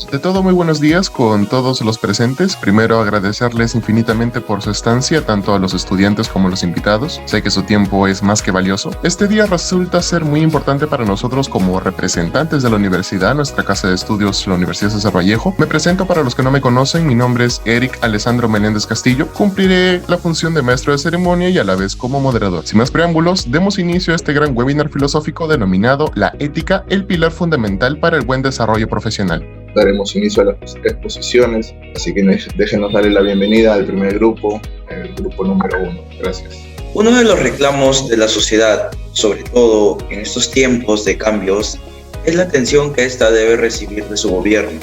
De todo, muy buenos días con todos los presentes. Primero, agradecerles infinitamente por su estancia, tanto a los estudiantes como a los invitados. Sé que su tiempo es más que valioso. Este día resulta ser muy importante para nosotros como representantes de la universidad, nuestra casa de estudios, la Universidad César Vallejo. Me presento para los que no me conocen, mi nombre es Eric Alessandro Meléndez Castillo. Cumpliré la función de maestro de ceremonia y a la vez como moderador. Sin más preámbulos, demos inicio a este gran webinar filosófico denominado La ética, el pilar fundamental para el buen desarrollo profesional. Daremos inicio a las exposiciones, así que déjenos darle la bienvenida al primer grupo, el grupo número 1. Gracias. Uno de los reclamos de la sociedad, sobre todo en estos tiempos de cambios, es la atención que ésta debe recibir de su gobierno.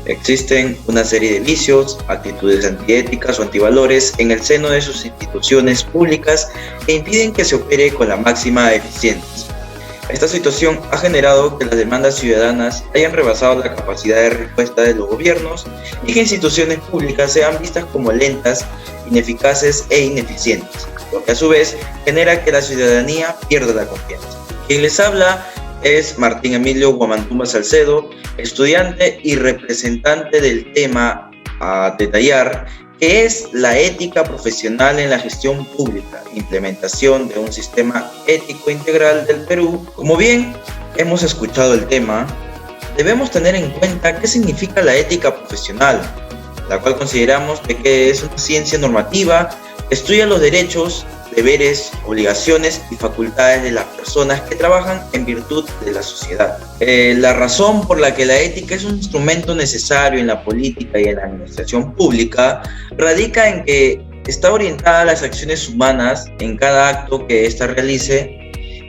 Existen una serie de vicios, actitudes antiéticas o antivalores en el seno de sus instituciones públicas que impiden que se opere con la máxima eficiencia. Esta situación ha generado que las demandas ciudadanas hayan rebasado la capacidad de respuesta de los gobiernos y que instituciones públicas sean vistas como lentas, ineficaces e ineficientes, lo que a su vez genera que la ciudadanía pierda la confianza. Quien les habla es Martín Emilio Guamantuma Salcedo, estudiante y representante del tema a detallar, que es la ética profesional en la gestión pública, implementación de un sistema ético integral del Perú. Como bien hemos escuchado el tema, debemos tener en cuenta qué significa la ética profesional, la cual consideramos que es una ciencia normativa que estudia los derechos, deberes, obligaciones y facultades de las personas que trabajan en virtud de la sociedad. La razón por la que la ética es un instrumento necesario en la política y en la administración pública radica en que está orientada a las acciones humanas en cada acto que ésta realice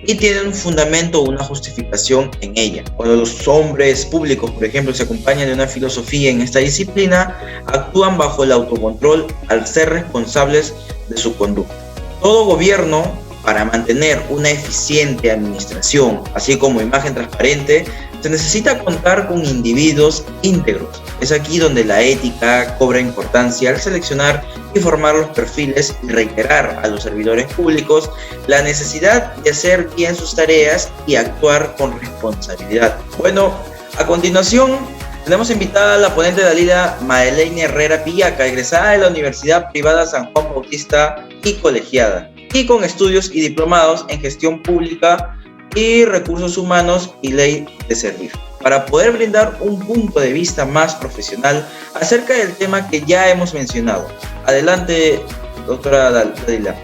y tiene un fundamento o una justificación en ella. Cuando los hombres públicos, por ejemplo, se acompañan de una filosofía en esta disciplina, actúan bajo el autocontrol al ser responsables de su conducta. Todo gobierno, para mantener una eficiente administración, así como imagen transparente, se necesita contar con individuos íntegros. Es aquí donde la ética cobra importancia al seleccionar y formar los perfiles y reiterar a los servidores públicos la necesidad de hacer bien sus tareas y actuar con responsabilidad. Bueno, a continuación tenemos invitada a la ponente Dalila Madeleine Herrera Pillaca, egresada de la Universidad Privada San Juan Bautista y colegiada, y con estudios y diplomados en gestión pública y recursos humanos y ley de servir, para poder brindar un punto de vista más profesional acerca del tema que ya hemos mencionado. Adelante, doctora Dalila.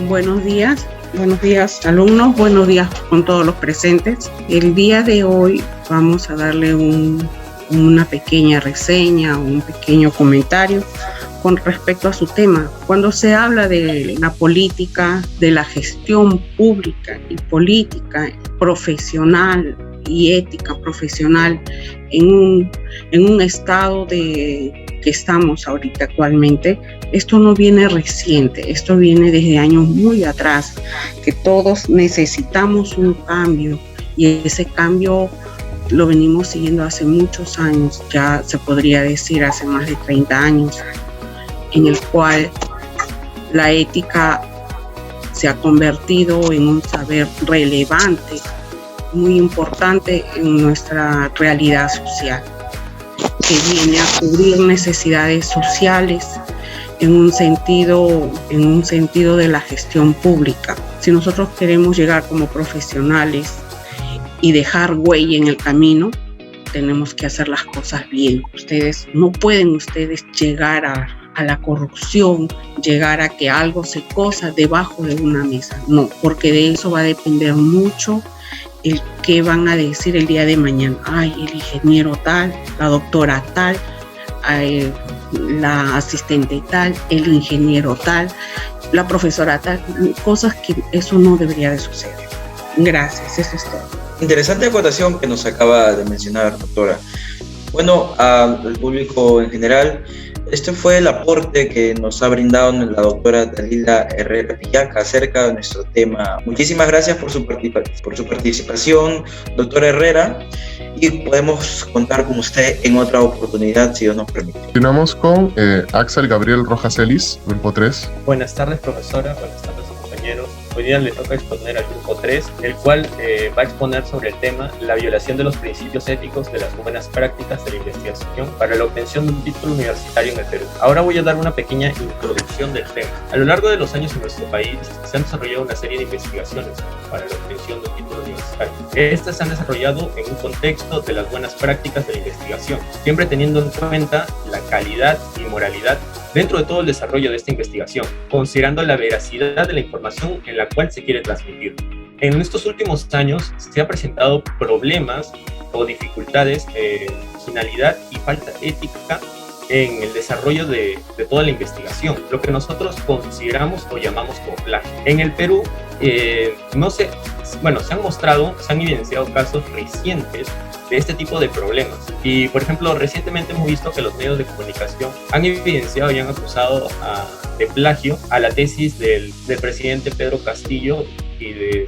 Buenos días alumnos, buenos días con todos los presentes. El día de hoy vamos a darle una pequeña reseña, un pequeño comentario con respecto a su tema. Cuando se habla de la política, de la gestión pública y política profesional y ética profesional en un estado que estamos ahorita actualmente, esto no viene reciente, esto viene desde años muy atrás, que todos necesitamos un cambio y ese cambio lo venimos siguiendo hace muchos años, ya se podría decir hace más de 30 años, en el cual la ética se ha convertido en un saber relevante, muy importante en nuestra realidad social, que viene a cubrir necesidades sociales en un sentido de la gestión pública. Si nosotros queremos llegar como profesionales y dejar huella en el camino, tenemos que hacer las cosas bien. No pueden llegar a la corrupción, llegar a que algo se cosa debajo de una mesa. No, porque de eso va a depender mucho el qué van a decir el día de mañana. Ay, el ingeniero tal, la doctora tal, la asistente tal, el ingeniero tal, la profesora tal, cosas que eso no debería de suceder. Gracias, eso es todo. Interesante acotación que nos acaba de mencionar, doctora. Bueno, al público en general, este fue el aporte que nos ha brindado la doctora Dalila Herrera Pillaca acerca de nuestro tema. Muchísimas gracias por su participación, doctora Herrera, y podemos contar con usted en otra oportunidad, si Dios nos permite. Continuamos con Axel Gabriel Rojas Ellis, grupo 3. Buenas tardes, profesora. Buenas tardes, compañeros. Hoy día le toca exponer al grupo 3, el cual va a exponer sobre el tema la violación de los principios éticos de las buenas prácticas de la investigación para la obtención de un título universitario en el Perú. Ahora voy a dar una pequeña introducción del tema. A lo largo de los años en nuestro país se han desarrollado una serie de investigaciones para la obtención de un título universitario. Estas se han desarrollado en un contexto de las buenas prácticas de la investigación, siempre teniendo en cuenta la calidad y moralidad dentro de todo el desarrollo de esta investigación, considerando la veracidad de la información en la cual se quiere transmitir. En estos últimos años se han presentado problemas o dificultades, finalidad y falta ética en el desarrollo de toda la investigación, lo que nosotros consideramos o llamamos como plagio. En el Perú, se han evidenciado casos recientes de este tipo de problemas. Y, por ejemplo, recientemente hemos visto que los medios de comunicación han evidenciado y han acusado de plagio a la tesis del presidente Pedro Castillo y de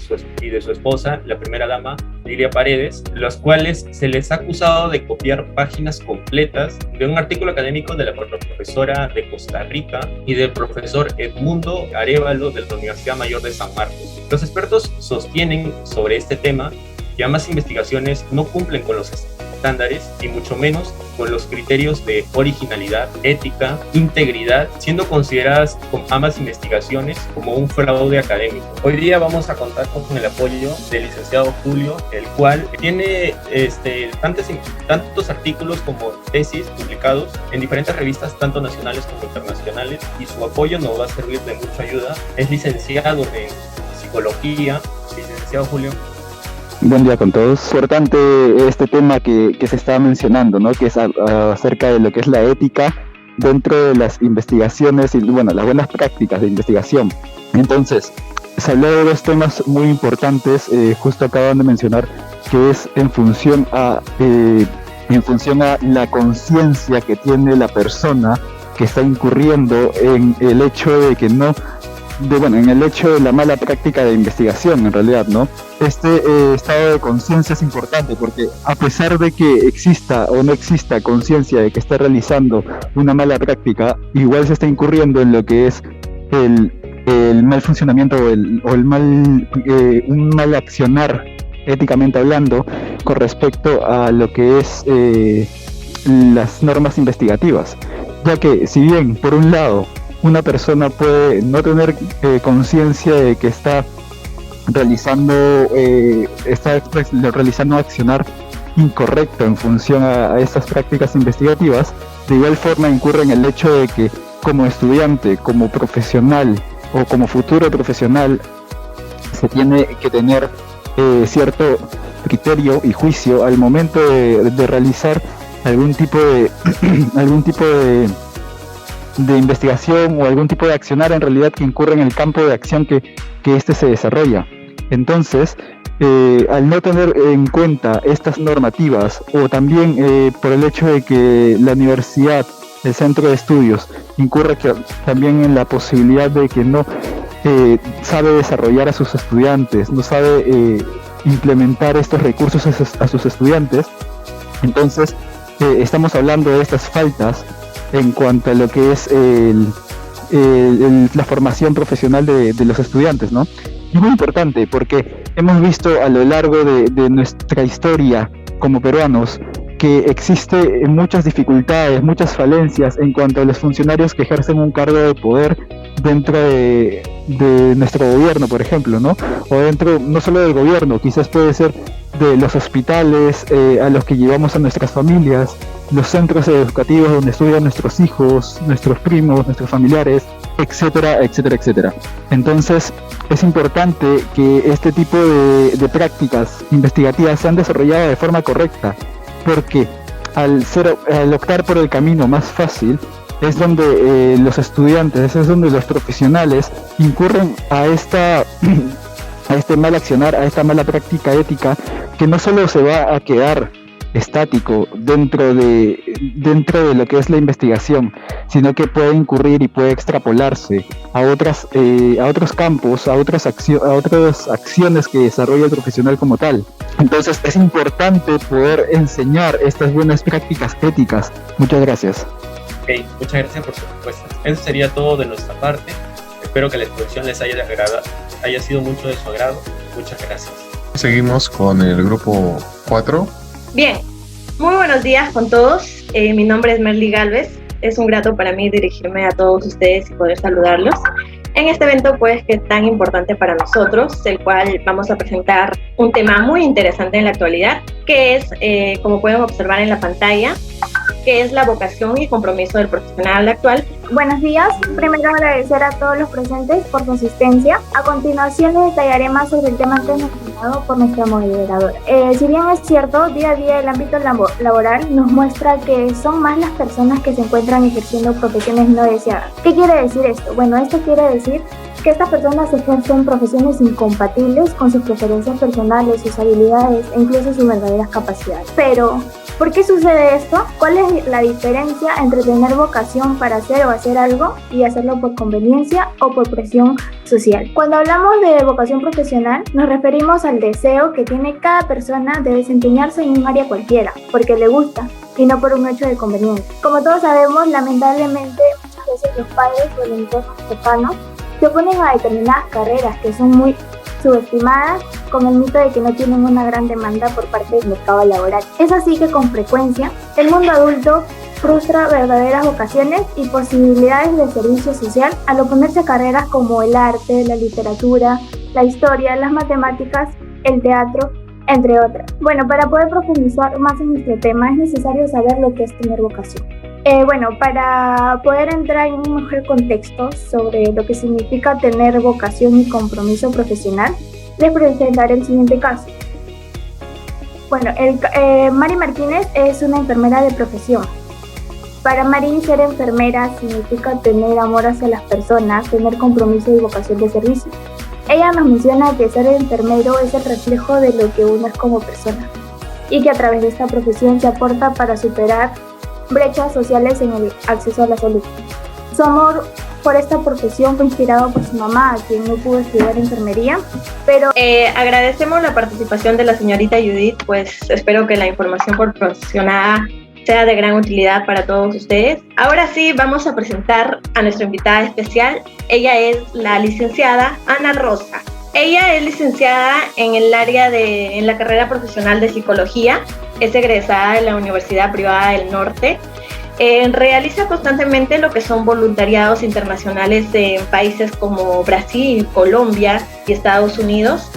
su esposa, la primera dama, Lilia Paredes, los cuales se les ha acusado de copiar páginas completas de un artículo académico de la profesora de Costa Rica y del profesor Edmundo Arévalo de la Universidad Mayor de San Marcos. Los expertos sostienen sobre este tema que ambas investigaciones no cumplen con los estándares y mucho menos con los criterios de originalidad, ética, integridad, siendo consideradas con ambas investigaciones como un fraude académico. Hoy día vamos a contar con el apoyo del licenciado Julio, el cual tiene tantos artículos como tesis publicados en diferentes revistas, tanto nacionales como internacionales, y su apoyo nos va a servir de mucha ayuda. Es licenciado en psicología. Licenciado Julio. Buen día con todos. Importante este tema que se estaba mencionando, ¿no? Que es acerca de lo que es la ética dentro de las investigaciones y, las buenas prácticas de investigación. Entonces, se habló de dos temas muy importantes, justo acaban de mencionar, que es en función a la conciencia que tiene la persona que está incurriendo en el hecho de que en el hecho de la mala práctica de investigación, en realidad, ¿no? Este estado de conciencia es importante porque, a pesar de que exista o no exista conciencia de que está realizando una mala práctica, igual se está incurriendo en lo que es el mal funcionamiento o un mal accionar, éticamente hablando, con respecto a lo que es las normas investigativas. Ya que, si bien, por un lado, una persona puede no tener conciencia de que está realizando accionar incorrecto en función a estas prácticas investigativas, de igual forma incurre en el hecho de que, como estudiante, como profesional o como futuro profesional, se tiene que tener cierto criterio y juicio al momento de realizar algún tipo de investigación o algún tipo de accionar, en realidad, que incurre en el campo de acción que éste se desarrolla. Entonces, al no tener en cuenta estas normativas, o también por el hecho de que la universidad, el centro de estudios, incurre también en la posibilidad de que no sabe desarrollar a sus estudiantes, no sabe implementar estos recursos a sus estudiantes, entonces estamos hablando de estas faltas en cuanto a lo que es la formación profesional de los estudiantes, ¿no? Y muy importante porque hemos visto a lo largo de nuestra historia como peruanos que existe muchas dificultades, muchas falencias en cuanto a los funcionarios que ejercen un cargo de poder dentro de nuestro gobierno, por ejemplo, ¿no? O dentro, no solo del gobierno, quizás puede ser de los hospitales a los que llevamos a nuestras familias, los centros educativos donde estudian nuestros hijos, nuestros primos, nuestros familiares, etcétera, etcétera, etcétera. Entonces, es importante que este tipo de prácticas investigativas sean desarrolladas de forma correcta, porque al optar por el camino más fácil, es donde los estudiantes, es donde los profesionales incurren a este mal accionar, a esta mala práctica ética, que no solo se va a quedar estático dentro de lo que es la investigación, sino que puede incurrir y puede extrapolarse a otros campos, a otras acciones que desarrolla el profesional como tal. Entonces es importante poder enseñar estas buenas prácticas éticas. Muchas gracias. Ok, muchas gracias por su respuesta. Eso sería todo de nuestra parte. Espero que la exposición les haya sido mucho de su agrado. Muchas gracias. Seguimos con el grupo 4. Bien, muy buenos días con todos. Mi nombre es Merly Galvez. Es un grato para mí dirigirme a todos ustedes y poder saludarlos en este evento pues que es tan importante para nosotros, el cual vamos a presentar un tema muy interesante en la actualidad, que es, como pueden observar en la pantalla, que es la vocación y compromiso del profesional actual. Buenos días, primero agradecer a todos los presentes por su asistencia. A continuación les detallaré más sobre el tema antes mencionado por nuestra moderadora. Si bien es cierto, día a día el ámbito laboral nos muestra que son más las personas que se encuentran ejerciendo profesiones no deseadas. ¿Qué quiere decir esto? Bueno, esto quiere decir que estas personas ejercen profesiones incompatibles con sus preferencias personales, sus habilidades e incluso sus verdaderas capacidades. Pero, ¿por qué sucede esto? ¿Cuál es la diferencia entre tener vocación para hacer o hacer algo y hacerlo por conveniencia o por presión social? Cuando hablamos de vocación profesional, nos referimos al deseo que tiene cada persona de desempeñarse en un área cualquiera, porque le gusta y no por un hecho de conveniencia. Como todos sabemos, lamentablemente, muchas veces los padres o el entorno cercano se oponen a determinadas carreras que son muy subestimadas con el mito de que no tienen una gran demanda por parte del mercado laboral. Es así que con frecuencia el mundo adulto frustra verdaderas vocaciones y posibilidades de servicio social al oponerse a carreras como el arte, la literatura, la historia, las matemáticas, el teatro, entre otras. Bueno, para poder profundizar más en nuestro tema es necesario saber lo que es tener vocación. Para poder entrar en un mejor contexto sobre lo que significa tener vocación y compromiso profesional, les presentaré el siguiente caso. Mari Martínez es una enfermera de profesión. Para Mari, ser enfermera significa tener amor hacia las personas, tener compromiso y vocación de servicio. Ella nos menciona que ser enfermero es el reflejo de lo que uno es como persona y que a través de esta profesión se aporta para superar brechas sociales en el acceso a la salud. Su amor por esta profesión fue inspirado por su mamá, quien no pudo estudiar enfermería, pero agradecemos la participación de la señorita Judith, pues espero que la información proporcionada sea de gran utilidad para todos ustedes. Ahora sí, vamos a presentar a nuestra invitada especial. Ella es la licenciada Ana Rosa. Ella es licenciada en la carrera profesional de psicología, es egresada de la Universidad Privada del Norte. Realiza constantemente lo que son voluntariados internacionales en países como Brasil, Colombia y Estados Unidos.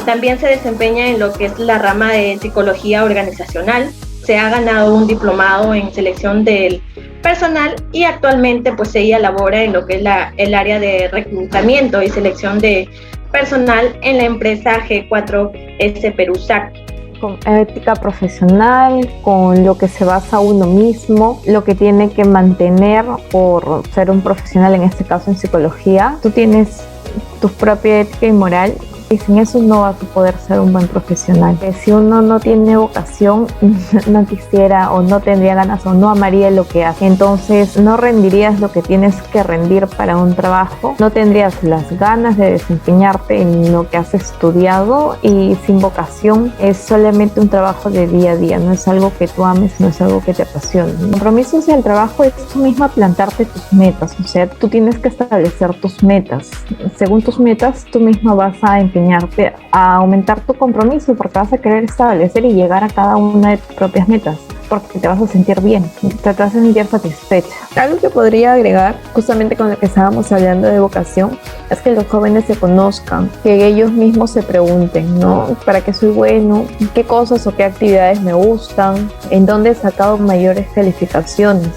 También se desempeña en lo que es la rama de psicología organizacional. Se ha ganado un diplomado en selección del personal y actualmente pues ella labora en lo que es el área de reclutamiento y selección de personal en la empresa G4S Perusac. Con ética profesional, con lo que se basa uno mismo, lo que tiene que mantener por ser un profesional, en este caso en psicología. Tú tienes tu propia ética y moral y sin eso no vas a poder ser un buen profesional. Si uno no tiene vocación, no quisiera o no tendría ganas o no amaría lo que hace, entonces no rendirías lo que tienes que rendir para un trabajo, no tendrías las ganas de desempeñarte en lo que has estudiado y sin vocación es solamente un trabajo de día a día, no es algo que tú ames, no es algo que te apasione. El compromiso hacia el trabajo es tú misma plantarte tus metas, o sea, tú tienes que establecer tus metas. Según tus metas, tú misma vas a empeñarte a aumentar tu compromiso porque vas a querer establecer y llegar a cada una de tus propias metas porque te vas a sentir bien, te vas a sentir satisfecha. Algo que podría agregar, justamente con lo que estábamos hablando de vocación, es que los jóvenes se conozcan, que ellos mismos se pregunten, ¿no? ¿Para qué soy bueno? ¿Qué cosas o qué actividades me gustan? ¿En dónde he sacado mayores calificaciones?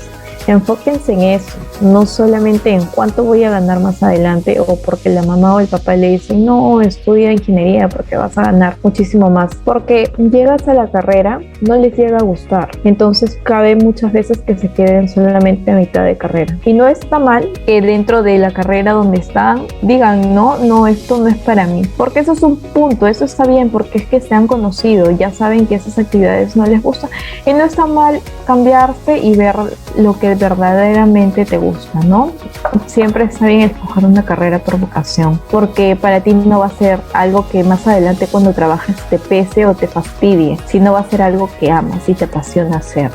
Enfóquense en eso, no solamente en cuánto voy a ganar más adelante o porque la mamá o el papá le dicen no, estudia ingeniería porque vas a ganar muchísimo más, porque llegas a la carrera, no les llega a gustar, entonces cabe muchas veces que se queden solamente a mitad de carrera y no está mal que dentro de la carrera donde están digan no, esto no es para mí, porque eso es un punto, eso está bien porque es que se han conocido, ya saben que esas actividades no les gustan y no está mal cambiarse y ver lo que verdaderamente te gusta, ¿no? Siempre está bien escoger una carrera por vocación, porque para ti no va a ser algo que más adelante cuando trabajes te pese o te fastidie, sino va a ser algo que amas y te apasiona hacer.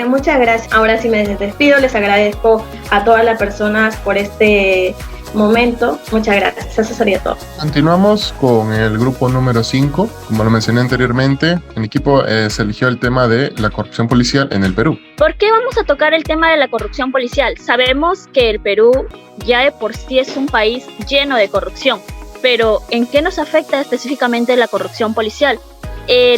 Muchas gracias. Ahora sí me despido, les agradezco a todas las personas por este momento. Muchas gracias. Eso sería todo. Continuamos con el grupo número 5. Como lo mencioné anteriormente, el equipo se eligió el tema de la corrupción policial en el Perú. ¿Por qué vamos a tocar el tema de la corrupción policial? Sabemos que el Perú ya de por sí es un país lleno de corrupción, pero ¿en qué nos afecta específicamente la corrupción policial?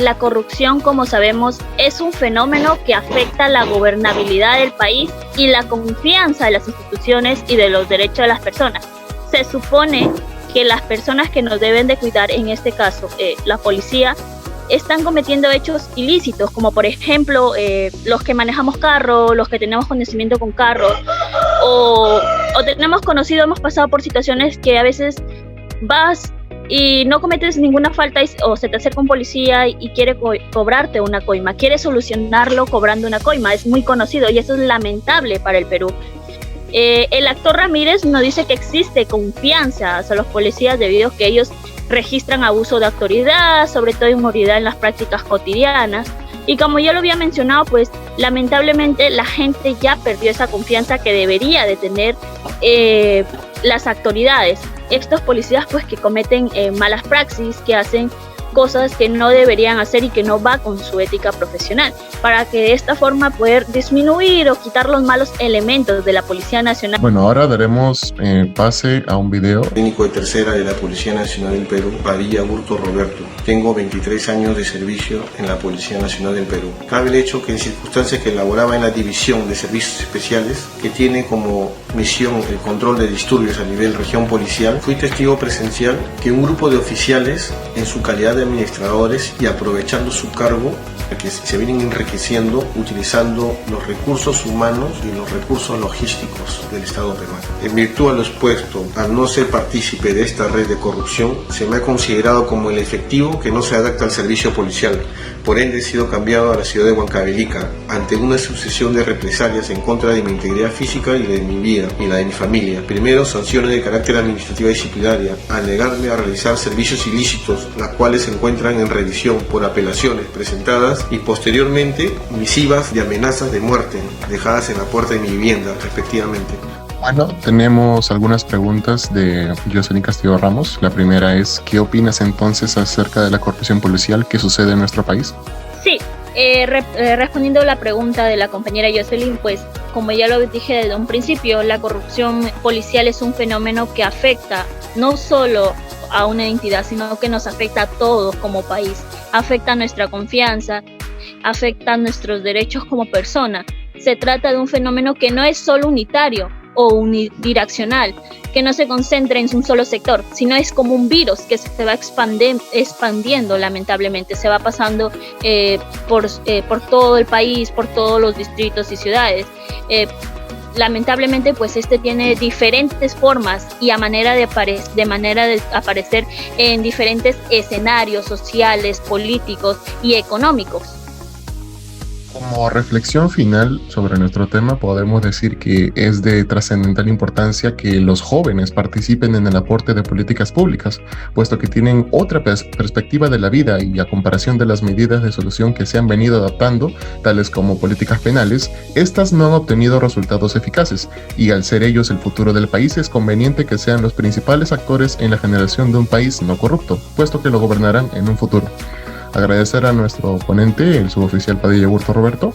La corrupción, como sabemos, es un fenómeno que afecta la gobernabilidad del país y la confianza de las instituciones y de los derechos de las personas. Se supone que las personas que nos deben de cuidar, en este caso la policía, están cometiendo hechos ilícitos, como por ejemplo los que manejamos carro, los que tenemos conocimiento con carros, o tenemos conocido, hemos pasado por situaciones que a veces vas y no cometes ninguna falta o se te acerca un policía y quiere cobrarte una coima, quiere solucionarlo cobrando una coima. Es muy conocido y eso es lamentable para el Perú. El actor Ramírez nos dice que existe confianza hacia los policías debido a que ellos registran abuso de autoridad, sobre todo inmoralidad en las prácticas cotidianas. Y como ya lo había mencionado, pues lamentablemente la gente ya perdió esa confianza que debería de tener las autoridades. Estos policías pues que cometen malas praxis, que hacen cosas que no deberían hacer y que no va con su ética profesional, para que de esta forma poder disminuir o quitar los malos elementos de la Policía Nacional. Bueno, ahora daremos pase a un video. Técnico de tercera de la Policía Nacional del Perú, Padilla Burto Roberto. Tengo 23 años de servicio en la Policía Nacional del Perú. Cabe el hecho que en circunstancias que elaboraba en la División de Servicios Especiales, que tiene como misión el control de disturbios a nivel región policial, fui testigo presencial que un grupo de oficiales, en su calidad de administradores y aprovechando su cargo, que se vienen enriqueciendo utilizando los recursos humanos y los recursos logísticos del Estado peruano. En virtud a lo expuesto, al no ser partícipe de esta red de corrupción, se me ha considerado como el efectivo que no se adapta al servicio policial. Por ende, he sido cambiado a la ciudad de Huancavelica ante una sucesión de represalias en contra de mi integridad física y de mi vida y la de mi familia. Primero, sanciones de carácter administrativa y disciplinaria, al negarme a realizar servicios ilícitos, las cuales se encuentran en revisión por apelaciones presentadas, y posteriormente misivas de amenazas de muerte dejadas en la puerta de mi vivienda, respectivamente. Bueno, tenemos algunas preguntas de Jocelyn Castillo Ramos. La primera es, ¿qué opinas entonces acerca de la corrupción policial que sucede en nuestro país? Sí, respondiendo a la pregunta de la compañera Jocelyn, pues como ya lo dije desde un principio, la corrupción policial es un fenómeno que afecta no solo a una entidad, sino que nos afecta a todos como país, afecta nuestra confianza, afecta nuestros derechos como persona. Se trata de un fenómeno que no es solo unitario o unidireccional, que no se concentra en un solo sector, sino es como un virus que se va expandiendo lamentablemente, se va pasando por todo el país, por todos los distritos y ciudades. Lamentablemente pues tiene diferentes formas y manera de aparecer en diferentes escenarios sociales, políticos y económicos. Como reflexión final sobre nuestro tema, podemos decir que es de trascendental importancia que los jóvenes participen en el aporte de políticas públicas, puesto que tienen otra perspectiva de la vida y a comparación de las medidas de solución que se han venido adaptando, tales como políticas penales, estas no han obtenido resultados eficaces, y al ser ellos el futuro del país es conveniente que sean los principales actores en la generación de un país no corrupto, puesto que lo gobernarán en un futuro. Agradecer a nuestro ponente, el suboficial Padilla Burto Roberto.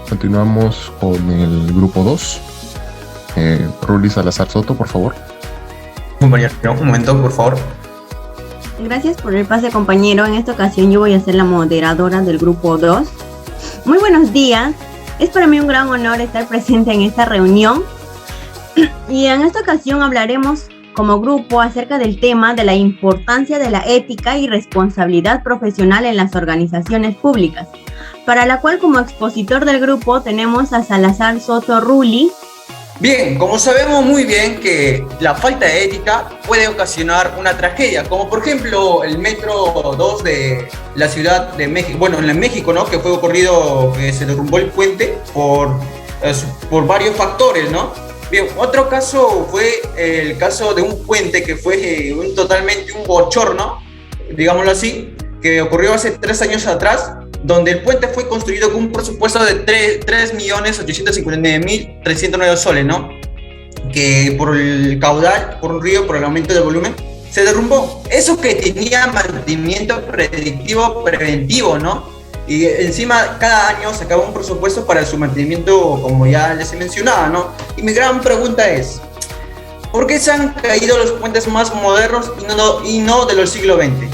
Continuamos con el grupo 2. Ruli Salazar Soto, por favor. Un momento, por favor. Gracias por el pase, compañero. En esta ocasión yo voy a ser la moderadora del grupo 2. Muy buenos días. Es para mí un gran honor estar presente en esta reunión. Y en esta ocasión hablaremos como grupo acerca del tema de la importancia de la ética y responsabilidad profesional en las organizaciones públicas, para la cual como expositor del grupo tenemos a Salazar Soto Ruli. Bien, como sabemos muy bien que la falta de ética puede ocasionar una tragedia, como por ejemplo el metro 2 de la Ciudad de México, bueno, en México, ¿no? Que fue ocurrido, que se derrumbó el puente por varios factores, ¿no? Bien, otro caso fue el caso de un puente que fue totalmente un bochorno, digámoslo así, que ocurrió hace 3 años atrás, donde el puente fue construido con un presupuesto de 3.859.309 soles, ¿no? que por el caudal, por un río, por el aumento del volumen, se derrumbó. Eso que tenía mantenimiento predictivo, preventivo, ¿no? Y encima cada año se acaba un presupuesto para su mantenimiento, como ya les he mencionado, ¿no? Y mi gran pregunta es, ¿por qué se han caído los puentes más modernos y no de los siglo XX?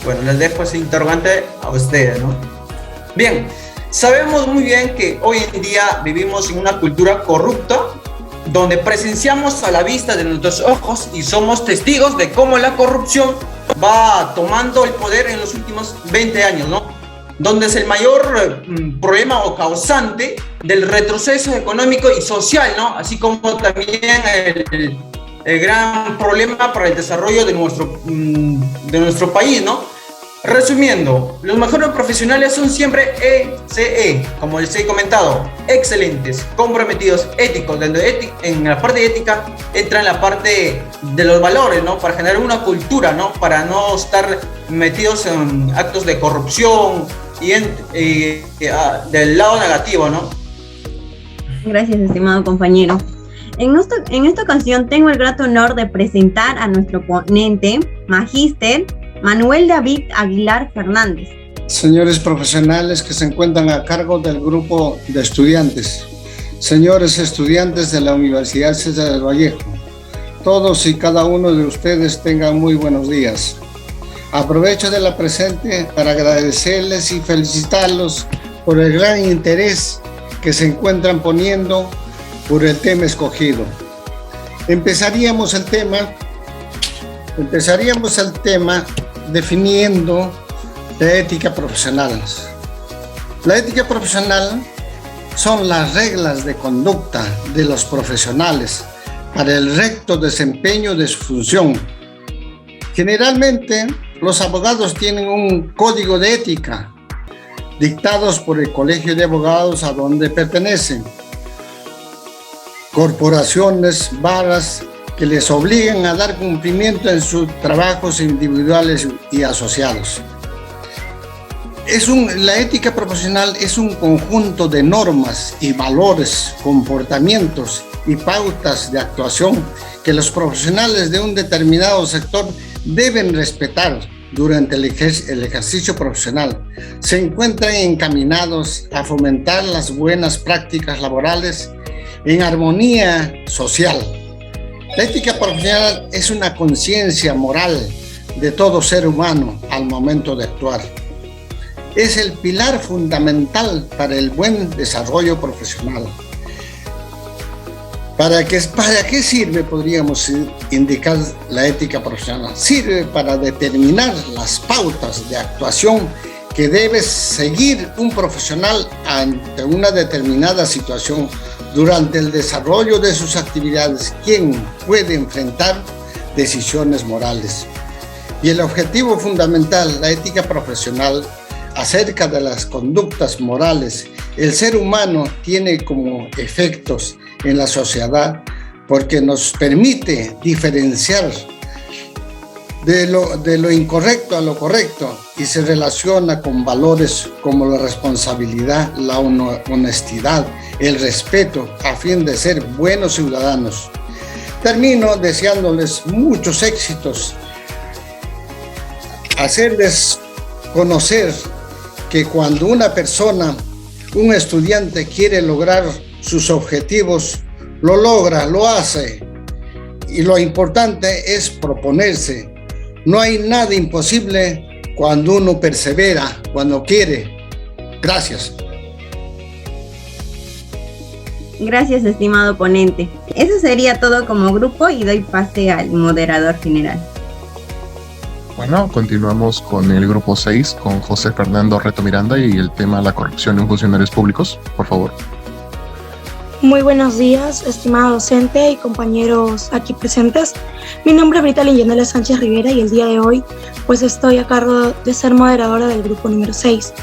Bueno, les dejo ese interrogante a ustedes, ¿no? Bien, sabemos muy bien que hoy en día vivimos en una cultura corrupta, donde presenciamos a la vista de nuestros ojos y somos testigos de cómo la corrupción va tomando el poder en los últimos 20 años, ¿no? Donde es el mayor problema o causante del retroceso económico y social, ¿no? Así como también el gran problema para el desarrollo de nuestro país, ¿no? Resumiendo, los mejores profesionales son siempre ECE, como les he comentado, excelentes, comprometidos, éticos. En la parte de ética entra en la parte de los valores, ¿no? Para generar una cultura, ¿no? Para no estar metidos en actos de corrupción y del lado negativo, ¿no? Gracias, estimado compañero. En esta ocasión tengo el grato honor de presentar a nuestro ponente, Magíster Manuel David Aguilar Fernández. Señores profesionales que se encuentran a cargo del grupo de estudiantes, señores estudiantes de la Universidad César del Vallejo, todos y cada uno de ustedes tengan muy buenos días. Aprovecho de la presente para agradecerles y felicitarlos por el gran interés que se encuentran poniendo por el tema escogido. Empezaríamos el tema definiendo la ética profesional. La ética profesional son las reglas de conducta de los profesionales para el recto desempeño de su función. Generalmente, los abogados tienen un código de ética dictados por el Colegio de Abogados a donde pertenecen, corporaciones, barras que les obligan a dar cumplimiento en sus trabajos individuales y asociados. La ética profesional es un conjunto de normas y valores, comportamientos y pautas de actuación que los profesionales de un determinado sector deben respetar durante el ejercicio profesional. Se encuentran encaminados a fomentar las buenas prácticas laborales en armonía social. La ética profesional es una conciencia moral de todo ser humano al momento de actuar. Es el pilar fundamental para el buen desarrollo profesional. ¿Para qué sirve? Podríamos indicar la ética profesional. Sirve para determinar las pautas de actuación que debe seguir un profesional ante una determinada situación durante el desarrollo de sus actividades, quien puede enfrentar decisiones morales. Y el objetivo fundamental, la ética profesional, acerca de las conductas morales, el ser humano tiene como efectos en la sociedad porque nos permite diferenciar de lo incorrecto a lo correcto y se relaciona con valores como la responsabilidad, la honestidad, el respeto, a fin de ser buenos ciudadanos. Termino deseándoles muchos éxitos, hacerles conocer que cuando una persona, un estudiante quiere lograr sus objetivos, lo logra, lo hace. Y lo importante es proponerse. No hay nada imposible cuando uno persevera, cuando quiere. Gracias. Gracias, estimado ponente. Eso sería todo como grupo y doy pase al moderador general. Bueno, continuamos con el grupo 6, con José Fernando Reto Miranda y el tema la corrupción en funcionarios públicos. Por favor. Muy buenos días, estimada docente y compañeros aquí presentes. Mi nombre es Brita Leyendela Sánchez Rivera y el día de hoy pues estoy a cargo de ser moderadora del grupo número 6.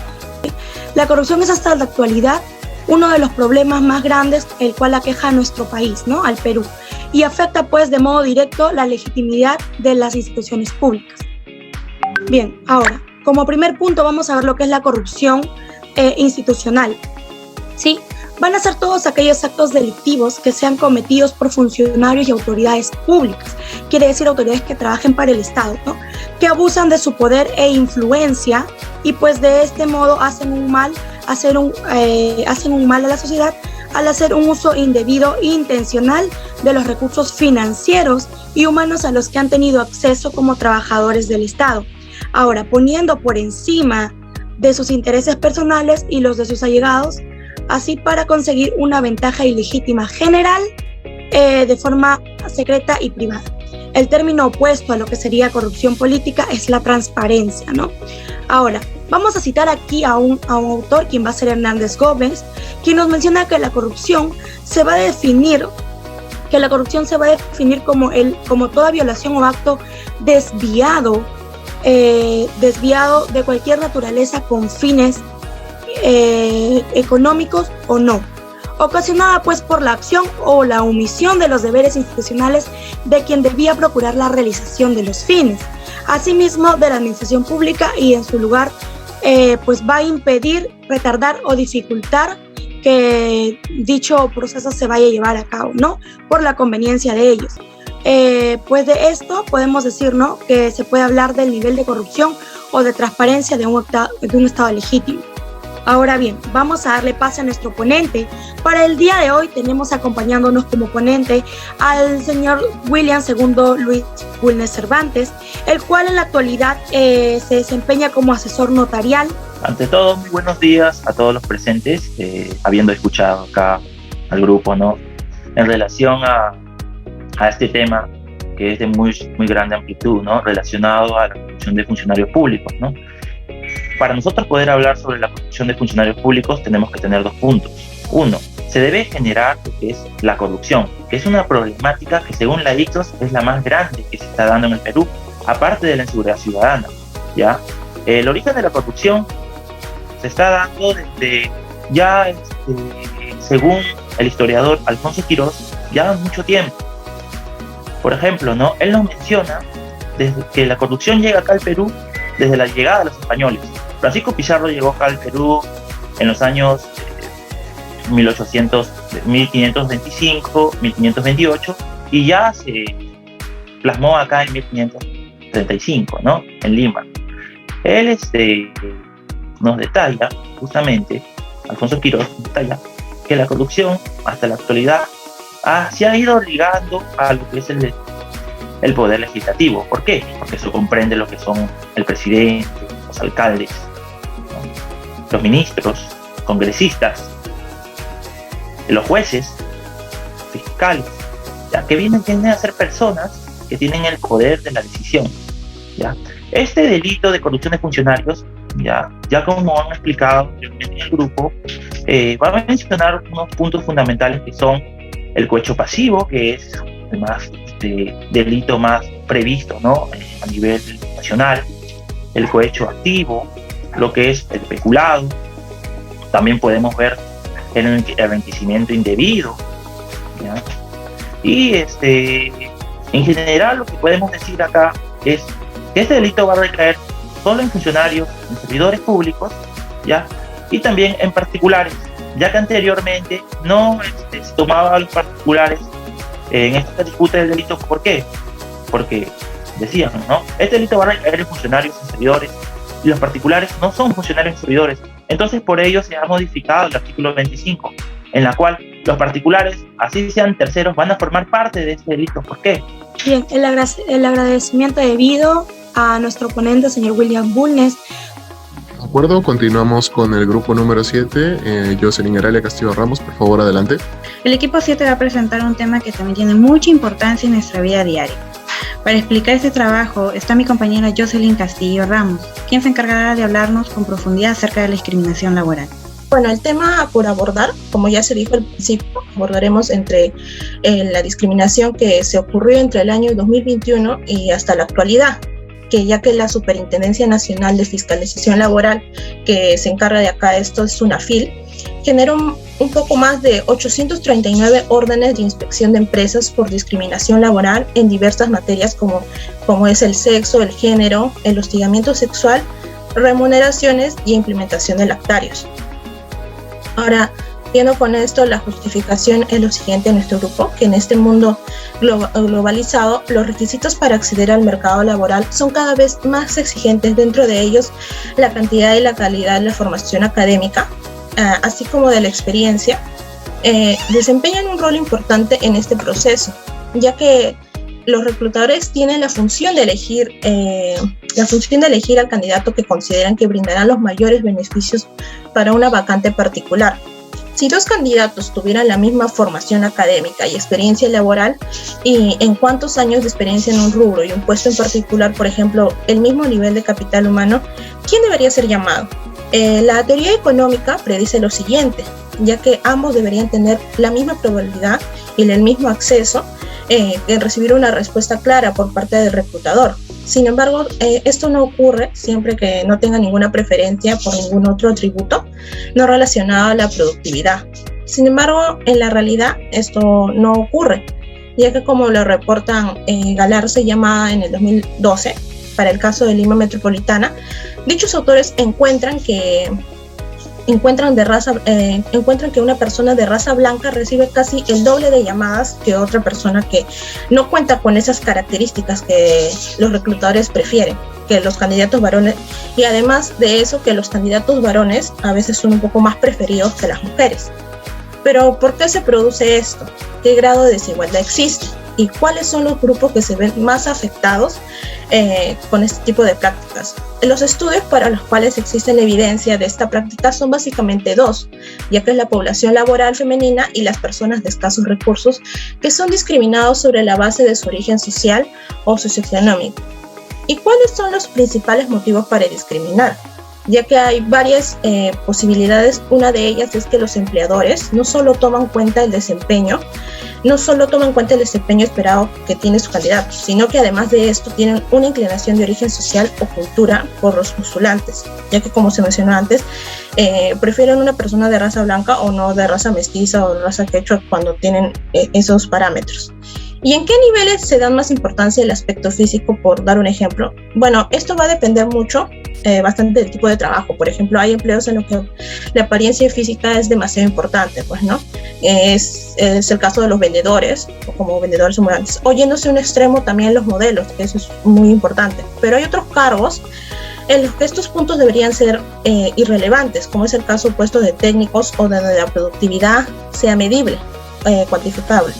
La corrupción es hasta la actualidad uno de los problemas más grandes el cual aqueja a nuestro país, ¿no? Al Perú, y afecta pues de modo directo la legitimidad de las instituciones públicas. Bien, ahora, como primer punto vamos a ver lo que es la corrupción institucional. Sí, van a ser todos aquellos actos delictivos que sean cometidos por funcionarios y autoridades públicas, quiere decir autoridades que trabajen para el Estado, ¿no? Que abusan de su poder e influencia y pues de este modo hacen un mal a la sociedad al hacer un uso indebido e intencional de los recursos financieros y humanos a los que han tenido acceso como trabajadores del Estado. Ahora, poniendo por encima de sus intereses personales y los de sus allegados, así para conseguir una ventaja ilegítima general de forma secreta y privada. El término opuesto a lo que sería corrupción política es la transparencia, ¿no? Ahora, vamos a citar aquí a un autor, quien va a ser Hernández Gómez, quien nos menciona que la corrupción se va a definir como toda violación o acto desviado de cualquier naturaleza con fines económicos o no, ocasionada pues por la acción o la omisión de los deberes institucionales de quien debía procurar la realización de los fines, asimismo de la administración pública, y en su lugar pues va a impedir, retardar o dificultar que dicho proceso se vaya a llevar a cabo, ¿no? Por la conveniencia de ellos. Pues de esto podemos decir, ¿no?, que se puede hablar del nivel de corrupción o de transparencia de un Estado legítimo. Ahora bien, vamos a darle pase a nuestro ponente. Para el día de hoy tenemos acompañándonos como ponente al señor William II Luis Bulnes Cervantes, el cual en la actualidad se desempeña como asesor notarial. Ante todo, muy buenos días a todos los presentes, habiendo escuchado acá al grupo, ¿no?, en relación a este tema que es de muy grande amplitud, ¿no?, relacionado a la corrupción de funcionarios públicos, ¿no? Para nosotros poder hablar sobre la corrupción de funcionarios públicos tenemos que tener dos puntos. Uno, se debe generar lo que es la corrupción, que es una problemática que según la Ictos es la más grande que se está dando en el Perú, aparte de la inseguridad ciudadana, ¿ya? El origen de la corrupción se está dando desde ya, según el historiador Alfonso Quirós, ya mucho tiempo. Por ejemplo, ¿no?, él nos menciona desde que la corrupción llega acá al Perú desde la llegada de los españoles. Francisco Pizarro llegó acá al Perú en los años 1525, 1528 y ya se plasmó acá en 1535, ¿no?, en Lima. Él nos detalla, justamente, Alfonso Quirós nos detalla que la corrupción hasta la actualidad se ha ido ligando a lo que es el poder legislativo. ¿Por qué? Porque eso comprende lo que son el presidente, los alcaldes, ¿no?, los ministros, congresistas, los jueces, fiscales, ¿ya?, que vienen a ser personas que tienen el poder de la decisión, ¿ya? Este delito de corrupción de funcionarios, ya como han explicado en el grupo, va a mencionar unos puntos fundamentales que son el cohecho pasivo, que es el más delito más previsto, ¿no?, a nivel nacional, el cohecho activo, lo que es el peculado. También podemos ver el enriquecimiento indebido, ¿ya? Y en general lo que podemos decir acá es que este delito va a recaer solo en funcionarios, en servidores públicos, ¿ya?, y también en particulares, ya que anteriormente no se tomaba a los particulares en esta disputa del delito. ¿Por qué? Porque decían, ¿no?, este delito va a recaer en funcionarios y servidores, y los particulares no son funcionarios y servidores. Entonces, por ello se ha modificado el artículo 25, en la cual los particulares, así sean terceros, van a formar parte de este delito. ¿Por qué? Bien, el agradecimiento debido a nuestro ponente, señor William Bulnes. De acuerdo, continuamos con el grupo número 7. Jocelyn Aralia Castillo Ramos, por favor, adelante. El equipo 7 va a presentar un tema que también tiene mucha importancia en nuestra vida diaria. Para explicar este trabajo está mi compañera Jocelyn Castillo Ramos, quien se encargará de hablarnos con profundidad acerca de la discriminación laboral. Bueno, el tema por abordar, como ya se dijo al principio, abordaremos entre la discriminación que se ocurrió entre el año 2021 y hasta la actualidad, que ya que la Superintendencia Nacional de Fiscalización Laboral, que se encarga de acá esto, es SUNAFIL, generó un poco más de 839 órdenes de inspección de empresas por discriminación laboral en diversas materias como es el sexo, el género, el hostigamiento sexual, remuneraciones y implementación de lactarios. Ahora, Viendo con esto, la justificación es lo siguiente en nuestro grupo, que en este mundo globalizado, los requisitos para acceder al mercado laboral son cada vez más exigentes, dentro de ellos la cantidad y la calidad de la formación académica, así como de la experiencia, desempeñan un rol importante en este proceso, ya que los reclutadores tienen la función de elegir al candidato que consideran que brindará los mayores beneficios para una vacante particular. Si dos candidatos tuvieran la misma formación académica y experiencia laboral, y en cuántos años de experiencia en un rubro y un puesto en particular, por ejemplo, el mismo nivel de capital humano, ¿quién debería ser llamado? La teoría económica predice lo siguiente, ya que ambos deberían tener la misma probabilidad y el mismo acceso en recibir una respuesta clara por parte del reclutador. Sin embargo, esto no ocurre siempre que no tenga ninguna preferencia por ningún otro atributo no relacionado a la productividad. Sin embargo, en la realidad esto no ocurre, ya que, como lo reportan Galarza y Yamada en el 2012, para el caso de Lima Metropolitana, dichos autores encuentran que una persona de raza blanca recibe casi el doble de llamadas que otra persona que no cuenta con esas características que los reclutadores prefieren, que los candidatos varones, y además de eso, que los candidatos varones a veces son un poco más preferidos que las mujeres. Pero ¿por qué se produce esto? ¿Qué grado de desigualdad existe? ¿Y cuáles son los grupos que se ven más afectados con este tipo de prácticas? Los estudios para los cuales existe la evidencia de esta práctica son básicamente dos, ya que es la población laboral femenina y las personas de escasos recursos, que son discriminados sobre la base de su origen social o socioeconómico. ¿Y cuáles son los principales motivos para discriminar? Ya que hay varias posibilidades. Una de ellas es que los empleadores no solo toman en cuenta el desempeño esperado que tiene su candidato, sino que además de esto tienen una inclinación de origen social o cultura por los postulantes, ya que, como se mencionó antes, prefieren una persona de raza blanca o no de raza mestiza o de raza quechua cuando tienen esos parámetros. ¿Y en qué niveles se da más importancia el aspecto físico, por dar un ejemplo? Bueno, esto va a depender mucho, bastante del tipo de trabajo. Por ejemplo, hay empleos en los que la apariencia física es demasiado importante, pues, ¿no? Es el caso de los vendedores, o como vendedores ambulantes. O yéndose a un extremo, también los modelos, que eso es muy importante. Pero hay otros cargos en los que estos puntos deberían ser irrelevantes, como es el caso opuesto de técnicos, o donde la productividad sea medible, cuantificable.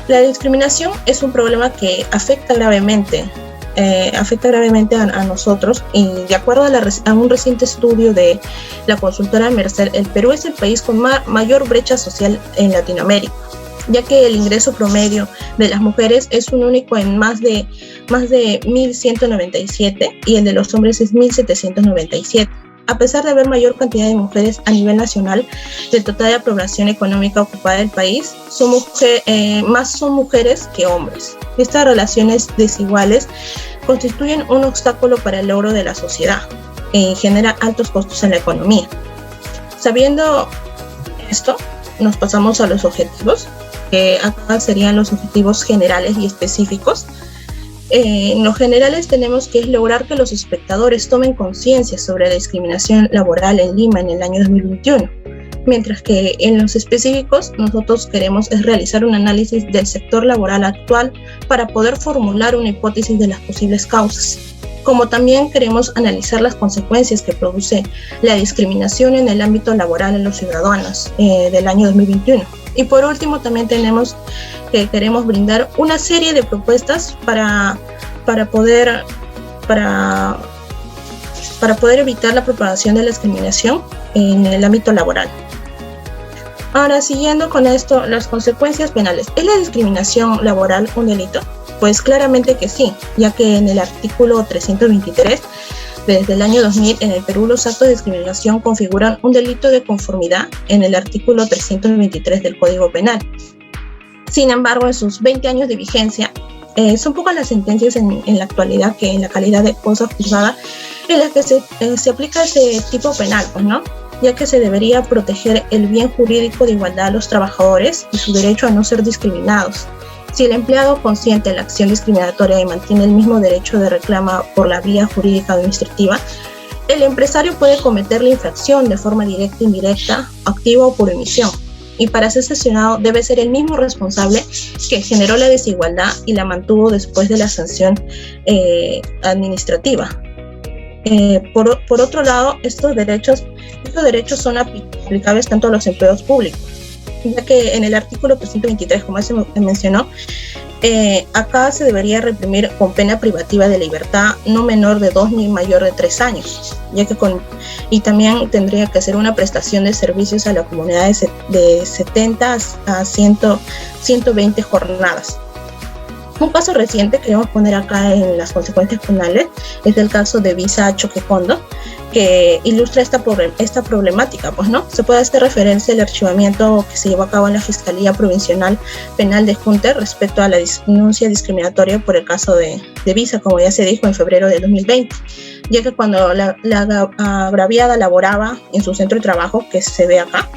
La discriminación es un problema que afecta gravemente a nosotros, y de acuerdo a un reciente estudio de la consultora Mercer, el Perú es el país con mayor brecha social en Latinoamérica, ya que el ingreso promedio de las mujeres es un único en más de 1.197 y el de los hombres es 1.797. A pesar de haber mayor cantidad de mujeres a nivel nacional del total de la población económica ocupada del país, más son mujeres que hombres. Estas relaciones desiguales constituyen un obstáculo para el logro de la sociedad y genera altos costos en la economía. Sabiendo esto, nos pasamos a los objetivos, que acá serían los objetivos generales y específicos. En los generales tenemos que lograr que los espectadores tomen conciencia sobre la discriminación laboral en Lima en el año 2021, mientras que en los específicos nosotros queremos realizar un análisis del sector laboral actual para poder formular una hipótesis de las posibles causas, como también queremos analizar las consecuencias que produce la discriminación en el ámbito laboral en los ciudadanos del año 2021. Y por último también queremos brindar una serie de propuestas para poder evitar la propagación de la discriminación en el ámbito laboral. Ahora, siguiendo con esto, las consecuencias penales. ¿Es la discriminación laboral un delito? Pues claramente que sí, ya que en el artículo 323, desde el año 2000, en el Perú los actos de discriminación configuran un delito de conformidad en el artículo 323 del Código Penal. Sin embargo, en sus 20 años de vigencia, son pocas las sentencias en la actualidad, que en la calidad de cosa juzgada, en las que se aplica ese tipo penal, pues, ¿no? Ya que se debería proteger el bien jurídico de igualdad a los trabajadores y su derecho a no ser discriminados. Si el empleado consiente la acción discriminatoria y mantiene el mismo derecho de reclama por la vía jurídica administrativa, el empresario puede cometer la infracción de forma directa, indirecta, activa o por omisión. Y para ser sancionado debe ser el mismo responsable que generó la desigualdad y la mantuvo después de la sanción administrativa. Por otro lado, estos derechos son aplicables tanto a los empleados públicos, ya que en el artículo 323, como se mencionó, acá se debería reprimir con pena privativa de libertad no menor de 2 ni mayor de 3 años, y también tendría que hacer una prestación de servicios a la comunidad de 70 a 120 jornadas. Un caso reciente que queremos poner acá en las consecuencias penales es el caso de Visa Choquecondo, que ilustra esta problemática, pues, ¿no? Se puede hacer referencia al archivamiento que se llevó a cabo en la Fiscalía Provincial Penal de Junta respecto a la denuncia discriminatoria por el caso de Visa, como ya se dijo, en febrero de 2020, ya que cuando la agraviada laboraba en su centro de trabajo, que se ve acá,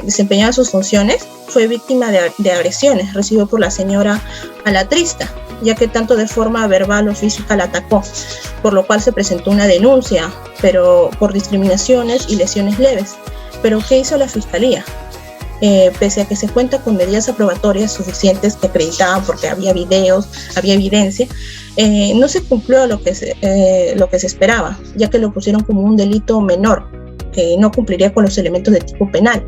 desempeñaba sus funciones, fue víctima de agresiones recibido por la señora Alatrista, ya que tanto de forma verbal o física la atacó, por lo cual se presentó una denuncia, pero por discriminaciones y lesiones leves. ¿Pero qué hizo la Fiscalía? Pese a que se cuenta con medidas aprobatorias suficientes que acreditaban, porque había videos, había evidencia, no se cumplió lo que se esperaba, ya que lo pusieron como un delito menor, que no cumpliría con los elementos de tipo penal.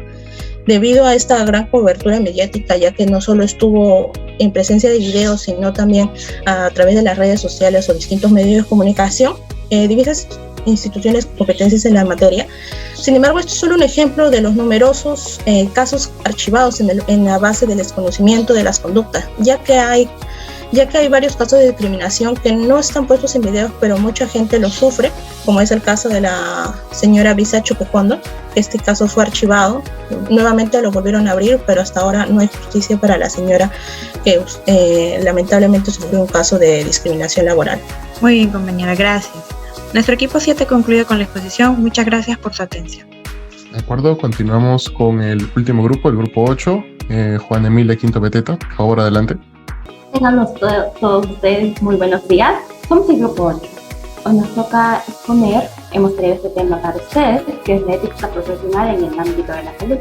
Debido a esta gran cobertura mediática, ya que no solo estuvo en presencia de videos, sino también a través de las redes sociales o distintos medios de comunicación, diversas instituciones competencias en la materia. Sin embargo, esto es solo un ejemplo de los numerosos casos archivados en la base del desconocimiento de las conductas, ya que hay varios casos de discriminación que no están puestos en videos, pero mucha gente lo sufre, como es el caso de la señora Visa Choquecondo. Este caso fue archivado, nuevamente lo volvieron a abrir, pero hasta ahora no hay justicia para la señora que lamentablemente sufrió un caso de discriminación laboral. Muy bien, compañera, gracias. Nuestro equipo 7 concluye con la exposición. Muchas gracias por su atención. De acuerdo, continuamos con el último grupo, el grupo 8, Juan Emilia Quinto Beteta. Por favor, adelante. Tengan todos ustedes muy buenos días. Somos el grupo 8. Hoy nos toca exponer, hemos traído este tema para ustedes, que es la ética profesional en el ámbito de la salud.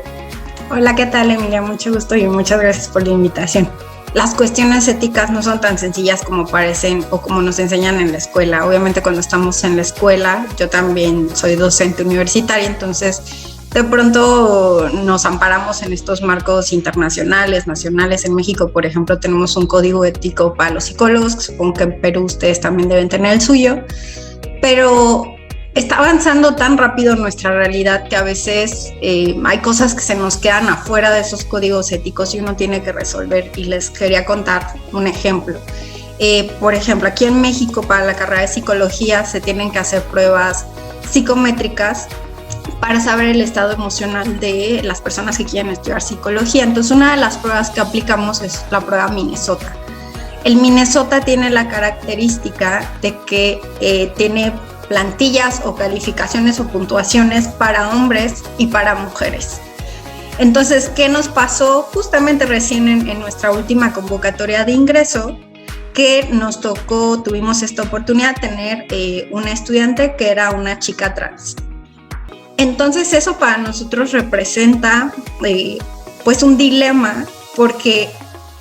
Hola, ¿qué tal, Emilia? Mucho gusto y muchas gracias por la invitación. Las cuestiones éticas no son tan sencillas como parecen o como nos enseñan en la escuela. Obviamente cuando estamos en la escuela, yo también soy docente universitaria, entonces de pronto nos amparamos en estos marcos internacionales, nacionales. En México, por ejemplo, tenemos un código ético para los psicólogos, que supongo que en Perú ustedes también deben tener el suyo, pero está avanzando tan rápido nuestra realidad que a veces hay cosas que se nos quedan afuera de esos códigos éticos y uno tiene que resolver. Y les quería contar un ejemplo. Por ejemplo, aquí en México para la carrera de psicología se tienen que hacer pruebas psicométricas para saber el estado emocional de las personas que quieren estudiar psicología. Entonces, una de las pruebas que aplicamos es la prueba Minnesota. El Minnesota tiene la característica de que tiene plantillas o calificaciones o puntuaciones para hombres y para mujeres. Entonces, ¿qué nos pasó? Justamente recién en nuestra última convocatoria de ingreso, que nos tocó, tuvimos esta oportunidad de tener una estudiante que era una chica trans. Entonces eso para nosotros representa pues un dilema, porque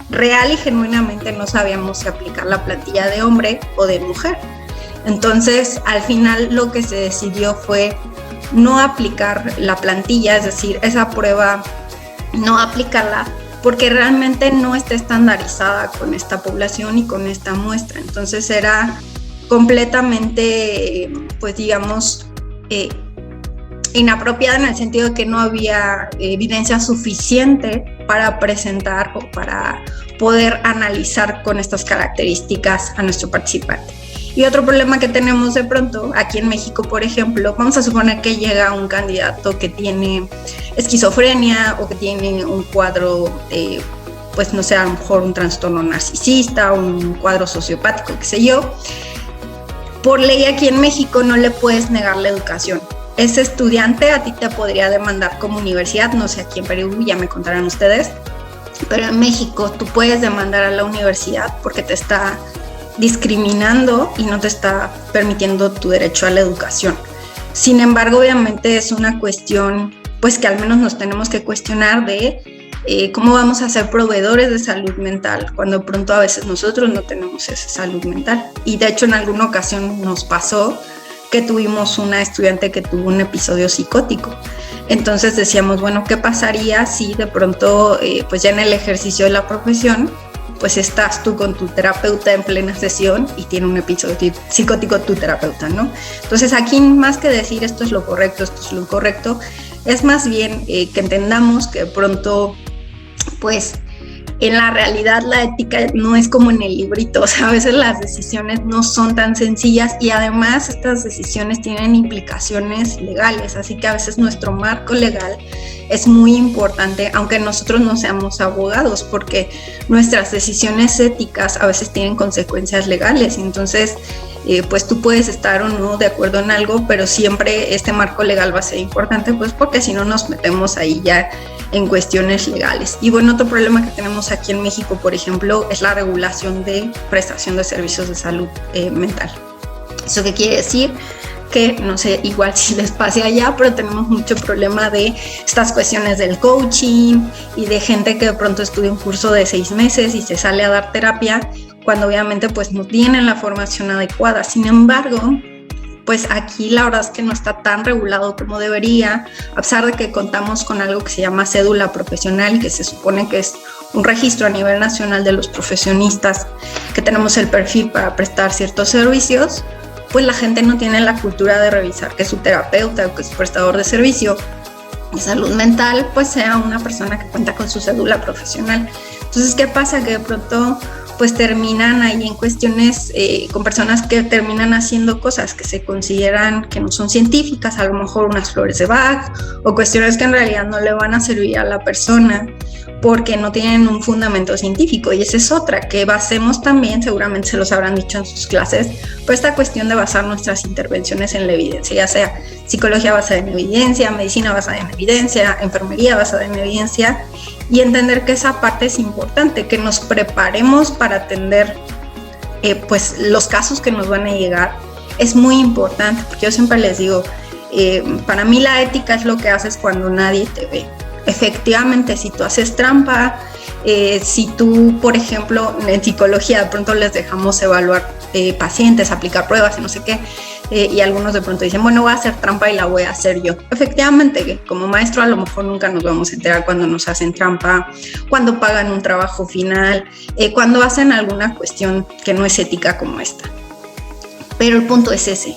real y genuinamente no sabíamos si aplicar la plantilla de hombre o de mujer. Entonces al final lo que se decidió fue no aplicar la plantilla, es decir, esa prueba no aplicarla, porque realmente no está estandarizada con esta población y con esta muestra. Entonces era completamente, pues digamos, inapropiada en el sentido de que no había evidencia suficiente para presentar o para poder analizar con estas características a nuestro participante. Y otro problema que tenemos de pronto aquí en México, por ejemplo, vamos a suponer que llega un candidato que tiene esquizofrenia o que tiene un cuadro, pues no sé, a lo mejor un trastorno narcisista, un cuadro sociopático, qué sé yo. Por ley aquí en México no le puedes negar la educación. Ese estudiante a ti te podría demandar como universidad, no sé, aquí en Perú ya me contarán ustedes, pero en México tú puedes demandar a la universidad porque te está discriminando y no te está permitiendo tu derecho a la educación. Sin embargo, obviamente es una cuestión pues que al menos nos tenemos que cuestionar de cómo vamos a ser proveedores de salud mental cuando pronto a veces nosotros no tenemos esa salud mental. Y de hecho en alguna ocasión nos pasó que tuvimos una estudiante que tuvo un episodio psicótico. Entonces decíamos, bueno, ¿qué pasaría si de pronto pues ya en el ejercicio de la profesión pues estás tú con tu terapeuta en plena sesión y tiene un episodio psicótico tu terapeuta, ¿no? Entonces aquí más que decir esto es lo correcto, esto es lo incorrecto, es más bien que entendamos que de pronto, pues, en la realidad la ética no es como en el librito, o sea, a veces las decisiones no son tan sencillas y además estas decisiones tienen implicaciones legales, así que a veces nuestro marco legal es muy importante, aunque nosotros no seamos abogados, porque nuestras decisiones éticas a veces tienen consecuencias legales, entonces pues tú puedes estar o no de acuerdo en algo, pero siempre este marco legal va a ser importante, pues porque si no nos metemos ahí ya en cuestiones legales. Y bueno, otro problema que tenemos aquí en México, por ejemplo, es la regulación de prestación de servicios de salud mental. ¿Eso qué quiere decir? Que no sé, igual si les pase allá, pero tenemos mucho problema de estas cuestiones del coaching y de gente que de pronto estudia un curso de 6 meses y se sale a dar terapia cuando obviamente pues no tienen la formación adecuada. Sin embargo, pues aquí la verdad es que no está tan regulado como debería, a pesar de que contamos con algo que se llama cédula profesional, que se supone que es un registro a nivel nacional de los profesionistas que tenemos el perfil para prestar ciertos servicios, pues la gente no tiene la cultura de revisar que su terapeuta o que su prestador de servicio de salud mental pues sea una persona que cuenta con su cédula profesional. Entonces, ¿qué pasa? Que de pronto pues terminan ahí en cuestiones con personas que terminan haciendo cosas que se consideran que no son científicas, a lo mejor unas flores de Bach o cuestiones que en realidad no le van a servir a la persona porque no tienen un fundamento científico. Y esa es otra, que basemos también, seguramente se los habrán dicho en sus clases, pero esta cuestión de basar nuestras intervenciones en la evidencia, ya sea psicología basada en evidencia, medicina basada en evidencia, enfermería basada en evidencia, y entender que esa parte es importante, que nos preparemos para atender pues los casos que nos van a llegar. Es muy importante, porque yo siempre les digo, para mí la ética es lo que haces cuando nadie te ve. Efectivamente, si tú haces trampa, si tú, por ejemplo, en psicología de pronto les dejamos evaluar pacientes, aplicar pruebas y no sé qué, y algunos de pronto dicen, bueno, voy a hacer trampa y la voy a hacer yo. Efectivamente, como maestro a lo mejor nunca nos vamos a enterar cuando nos hacen trampa, cuando pagan un trabajo final, cuando hacen alguna cuestión que no es ética como esta. Pero el punto es ese,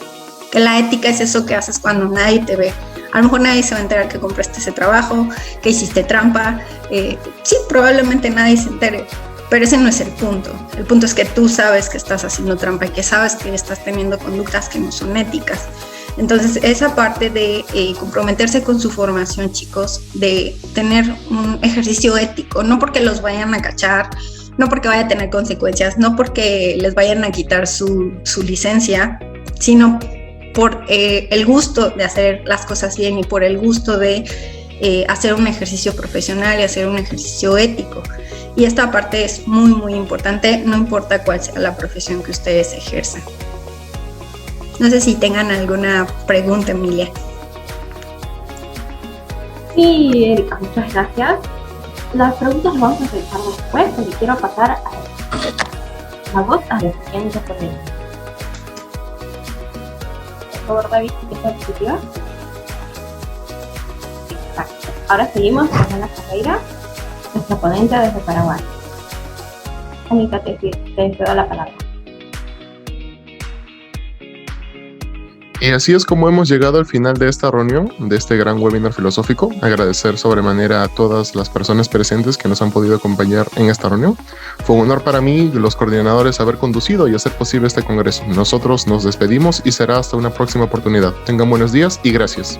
que la ética es eso que haces cuando nadie te ve. A lo mejor nadie se va a enterar que compraste ese trabajo, que hiciste trampa. Sí, probablemente nadie se entere, pero ese no es el punto. El punto es que tú sabes que estás haciendo trampa y que sabes que estás teniendo conductas que no son éticas. Entonces, esa parte de comprometerse con su formación, chicos, de tener un ejercicio ético, no porque los vayan a cachar, no porque vaya a tener consecuencias, no porque les vayan a quitar su licencia, sino por el gusto de hacer las cosas bien y por el gusto de hacer un ejercicio profesional y hacer un ejercicio ético. Y esta parte es muy, muy importante, no importa cuál sea la profesión que ustedes ejerzan. No sé si tengan alguna pregunta, Emilia. Sí, Erika, muchas gracias. Las preguntas las vamos a realizar después, porque quiero pasar a la voz a la siguiente ponente. Por favor, David, ¿esta diapositiva? Exacto. Ahora seguimos con Ana Ferreira, nuestra ponente desde Paraguay. Anita, te cedo la palabra. Y así es como hemos llegado al final de esta reunión, de este gran webinar filosófico. Agradecer sobremanera a todas las personas presentes que nos han podido acompañar en esta reunión. Fue un honor para mí, los coordinadores, haber conducido y hacer posible este congreso. Nosotros nos despedimos y será hasta una próxima oportunidad. Tengan buenos días y gracias.